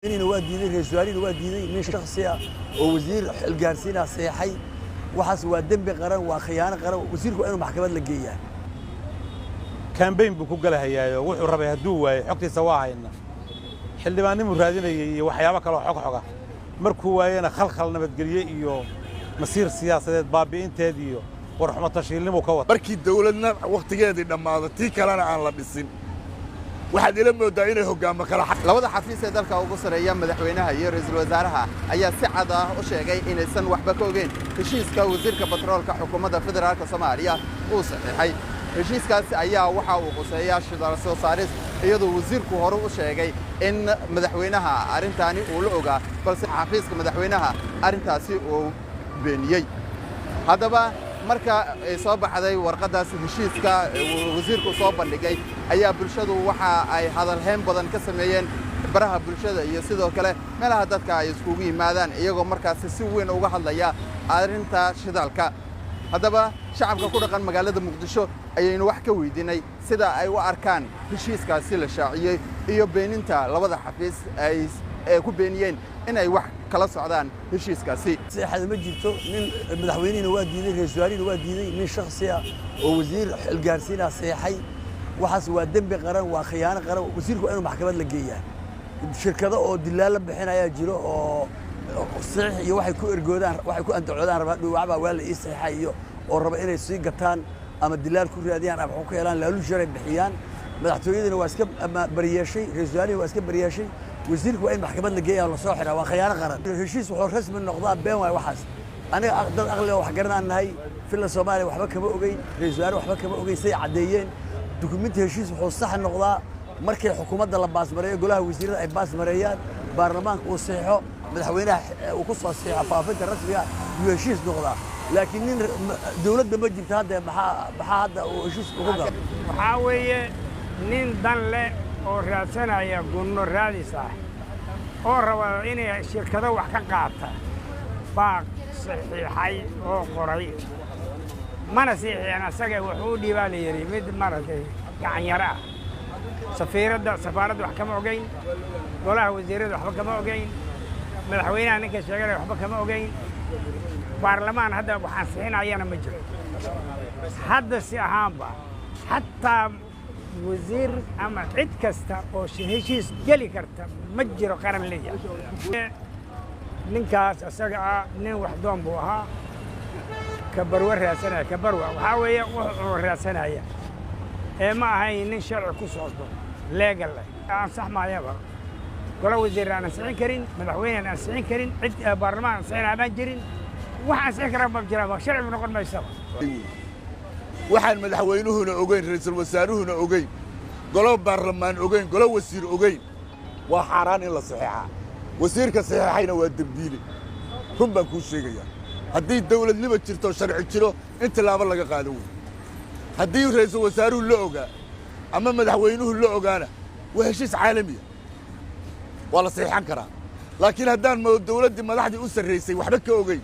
إنه وادي رئيسوارين وادي من شخصية ووزير الجارسين صيحي وحس ودم بقرار وخيانة قرار وزيركم إنه محكمة للجية كان بين بكوجلها يا وحول ربي هدوه حكتي سواها إنه حل ما نمر هذين وحيابك لو حق مركوا أنا خلخل نبتجريه إيو مسير سياسة بابي أنت هديو ورحمة تشيل مكوت بركي دولنا وقت جادي لما تيك لنا عن لبسين واحد لما داينه هجام كلا حق labada xafiis ee dalka ugu sareeya madaxweynaha iyo ra'iisul wasaaraha ayaa si cad ah u sheegay inaysan waxba ka ogeyn heshiiska wasiirka batroolka xukuumadda federaalka Soomaaliya uu saxiixay heshiiskaas ayaa waxa uu quseeyaa shidaal soo saaris iyadoo wasiirku hore u sheegay in madaxweynaha arintani uu la ogaa balse xafiiska madaxweynaha arintaasi uu beeniyay haddaba marka ay soo baxday warqadaas heshiiska wasiirku soo bandhigay ayaa bulshadu waxa ay hadal heen badan ka sameeyeen baraha bulshada iyo sidoo kale meelaha dadka ay iskugu yimaadaan iyagoo markaas si weyn uga hadlaya arinta shidaalka haddaba shacabka ku dhaqan magaalada Muqdisho ayaynu wax ka weydiinay sida ay u arkaan heshiiskaasi la shaaciyay iyo beeninta labada xafiis ay ku beeniyeen in ay wax kala socdaan heshiiskaasi صيحة ما جبته من مدحوينين وادي رئيسوارين وادي من شخصية ووزير الجارسين صيحي وحس ودم بقرار وخيانة قرار وزيركم إنه محكمة للجية الشركة أو دلالة بحين يا جيرو صحيح يوحي كو إرجودان وحي كو أنت عودان ربع وعبا ولا إيصحي أو ربع إنه يصير قطان أما الدلال كل رياضيان أبو كيلان لا لوجري بحيان مدحوينين واسكب أما برياشي رئيسوارين واسكب برياشي وزيركم إنه محكمة للجية ولا صاحرة وخيانة قرار الهشيس وحرس من النقطة بين وحس أنا أقدر أغلى وحجرنا أن هاي في الصومالي وحبك بقوي رئيسوارين وحبك بقوي سي عاديين دوكمنت هشيس وحصح النقطة markii xukuumadda la baasmareeyo golaha wasiirada ay baasmareeyaan baarlamaanka uu saxo madaxweynaha uu ku soo saxo faafinta rasmiga iyo heshiis noqda laakiin nin dawladda ma jirto hadda maxaa hadda uu heshiis ugu galo waxa weeye nin dan leh oo raadsanaya gunno raadis ah oo raba inay shirkado wax ka qaata baa saxiixay oo qoray mana saxiixin asaga wuxuu dhiibaaliyay mid maratay gacan yara سفارة وحكمة وجين ولا وزير وحكمة وجين مدحوينها نك شغالة وحكمة وجين برلمان هذا وحاسين عيانا مجرى هذا سيهامبا حتى وزير أما عد كستا أو شيء جلي كرتا مجرى قرن ليا نكاس أسرع نين وحدهم بوها كبروا رأسنا كبروا وحاوي رأسنا يا ما هاي nin sharci ku socdo legal aan sax ma yaaba golaha wasiirana saxin karin madaxweynaha aan saxin karin cid baarlamaan saxin aan jirin waxa saxin kara ma jira ba sharci noqon mayso waxaan madaxweynuhuna ogeyn ra'iisul wasaaruhuna ogeyn golaha baarlamaan ogeyn golaha wasiir ogeyn waa xaraan in la saxiixa wasiirka saxiixayna waa dambiile run baan ku sheegaya haddii dawladnimo jirto sharci jiro inta laaba laga qaado haddii ra'iisul wasaaruhu la ogaa ama madaxweynuhu la ogaana waa heshiis caalami ah waa la saxiixan karaa laakiin haddaan dawladdii madaxdii u sarreysay waxba ka ogeyn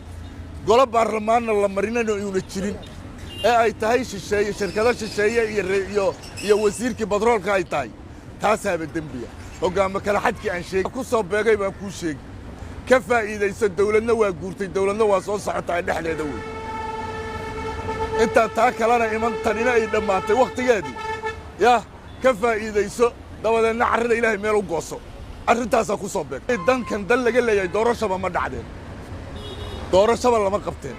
golo baarlamaanna la marinayna inuuna jirin ee ay tahay shisheeye shirkado shisheeye iyo wasiirkii batroolka ay tahay taasaaba dembiya hoggaamo kale xadkii aan sheegay ku soo beegay baan kuu sheegi ka faa'iidayso dawladna waa guurtay dawladna waa soo socotaa dhexdeeda wey inta taa kalena iman tanina ay dhamaatay waqtigeedii ya ka faa'iidayso dabadeedna carrada ilaahay meel u gooso arrintaasa ku soo beegay dankan dan laga leeyahay doorashaba ma dhacdeen doorashaba lama qabteen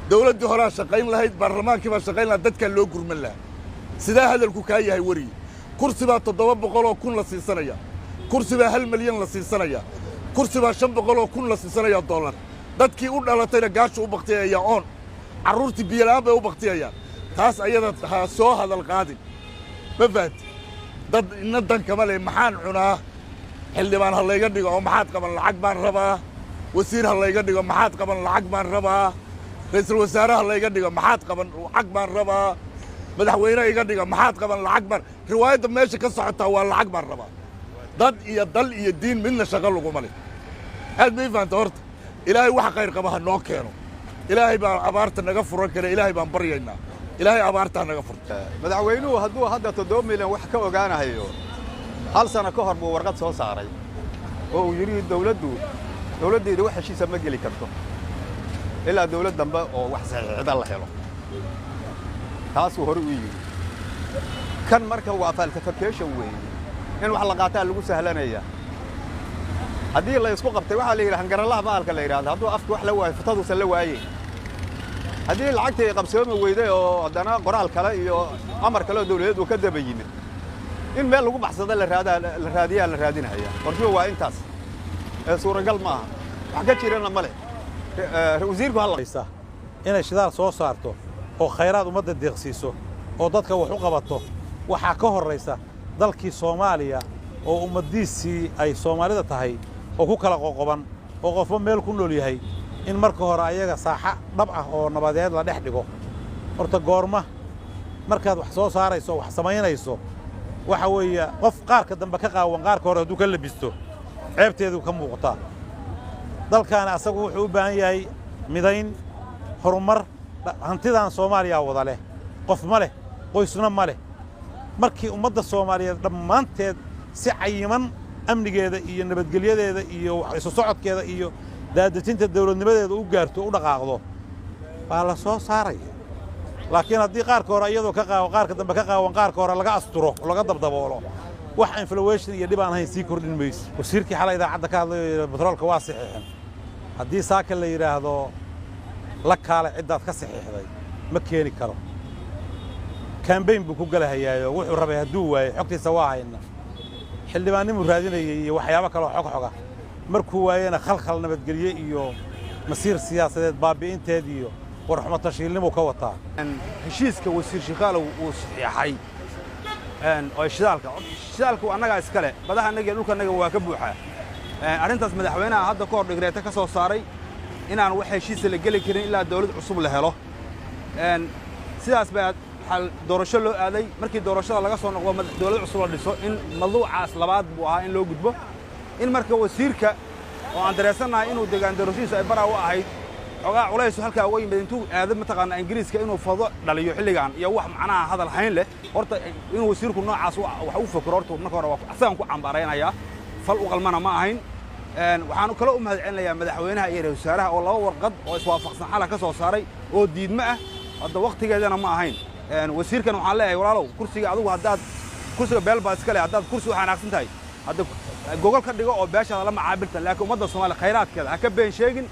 dawladdii horaa shaqayn lahayd baarlamaankii baa shaqayn lahaa dadkaa loo gurman lahaa sidaa hadalku kaa yahay weriye kursi baa 700,000 la siisanaya kursi baa 1 milyan la siisanaya kursi baa 500,000 la siisanaya dollar dadkii u dhalatayna gaashu u baqtiyaya oon carruurtii biyalaan bay u baqtiyayaan taas ayada ha soo hadal qaadin ma fahanti dad inna dan kama leh maxaan cunaa xildhibaan ha layga dhigo oo maxaad qaban lacag baan rabaa wasiir ha layga dhigo maxaad qaban lacag baan rabaa ra'iisul wasaare ha layga dhigo maxaad qaban lacag baan rabaa madaxweyne iga dhigo maxaad qaban lacag baan riwaayadda meesha ka socotaa waa lacag baan rabaa dad iyo dal iyo diin midna shaqo laguma leh aad ma fahanta horta ilaahay wax khayr qaba ha noo keeno ilaahay baan abaarta naga furan kara ilaahay baan baryaynaa ilaahay abaarta naga furta madaxweynuhu hadduu hadda 7 milyan wax ka ogaanayo hal sano ka hor buu warqad soo saaray oo uu yidhi dawladdeeda wax heshiisa ma geli karto ilaa dawlad dambe oo wax saxiixda la helo taasuu hore u yidhi kan marka waa falsification weeye in wax la qaataa lagu sahlanaya haddii la isku qabtay waxaa la yidhi hangaralaha baalka la yidhaahdo hadduu afka wax la waayo fataduusan la waayey haddii lacagtii ay qabsoomi weyday oo haddana qoraal kale iyo amar kale oo dawladeed uu ka daba yimid in meel lagu baxsado la raadinaya qorshuhu waa intaas suuragal maaha wax ka jirana ma leh wasiirku hallaysa inay shidaal soo saarto oo khayraad ummadda deeqsiiso oo dadka wax u qabato waxaa ka horraysa dalkii Soomaaliya oo ummaddiisii ay Soomaalida tahay oo ku kala qoqoban oo qofba meel ku nool yahay in marka hore ayaga saaxa dhab ah oo nabadeed la dhex dhigo horta goorma markaad wax soo saarayso wax samaynayso waxa weeye qof qaarka dambe ka qaawan qaarka hore hadduu ka labisto ceebteedu ka muuqataa dalkaana asagu wuxuu u baahan yahay midayn horumar hantidan Soomaaliya wada leh qof ma leh qoysna ma leh markii ummadda Soomaaliyeed dhammaanteed si cayiman amnigeeda iyo nabadgelyadeeda iyo isu socodkeeda iyo daadajinta dawladnimadeeda u gaarto u dhaqaaqdo baa la soo saaray laakiin haddii qaarka hore iyadoo ka qaawan qaarka dambe ka qaawan qaarka hore laga asturo laga dabdaboolo wax inflation iyo dhibaan ahayn sii kordhin mayso wasiirkii xalay idaacadda ka hadlay batroolka waa saxiixan haddii saaka la yidhaahdo la kaale ciddaad ka saxiixday ma keeni karo kambayn buu ku galahayaayo wuxuu rabay hadduu waayey xogtiisa waa hayna xildhibaannimuu raadinayay iyo waxyaabo kaloo xog markuu waayena khalkhal nabadgelye iyo masiir siyaasadeed baabi'inteed iyo warxumo tashiilnimuu ka wataa heshiiska wasiir shaqaalow uu saxiixay oo shidaalku annagaa iska leh badaha annaga iyo dhulka annaga waa ka buuxaa arrintaas madaxweynaha hadda ka hor dhigreeta ka soo saaray inaan wax heshiisa la geli karin ilaa dawlad cusub la helo sidaas baa doorasho loo aaday markii doorashada laga soo noqdo dawlad cusub la dhiso in mawduucaas labaad buu ahaa in loo gudbo in marka wasiirka oo aan dareesanahay inuu degaan doorashadiisu ay baraa u ahayd xogaa culaysu halkaa uga yimid intuu aado mataqaanaa ingiriiska inuu fado dhaliyo xilligan iyo wax macnaha hadal hayn leh horta inuu wasiirku noocaas wax u fakiro horta marka hore waa asagan ku cambaaraynayaa fal u qalmana ma ahayn waxaan kala u mahadcelinayaa madaxweynaha iyo ra'iisul wasaaraha oo laba warqad oo iswaafaqsan xalka ka soo saaray oo diidmo ah hadda waqtigeedana ma ahayn wasiirkan waxaan leeyahay walaalow kursiga adigu haddaad kursiga beel baa iska leh haddaad kursi u xanaaqsan tahay hadda gogol ka dhigo oo beeshaada la macaabilta laakiin ummadda Soomaaliya khayraadkeeda ha ka been sheegin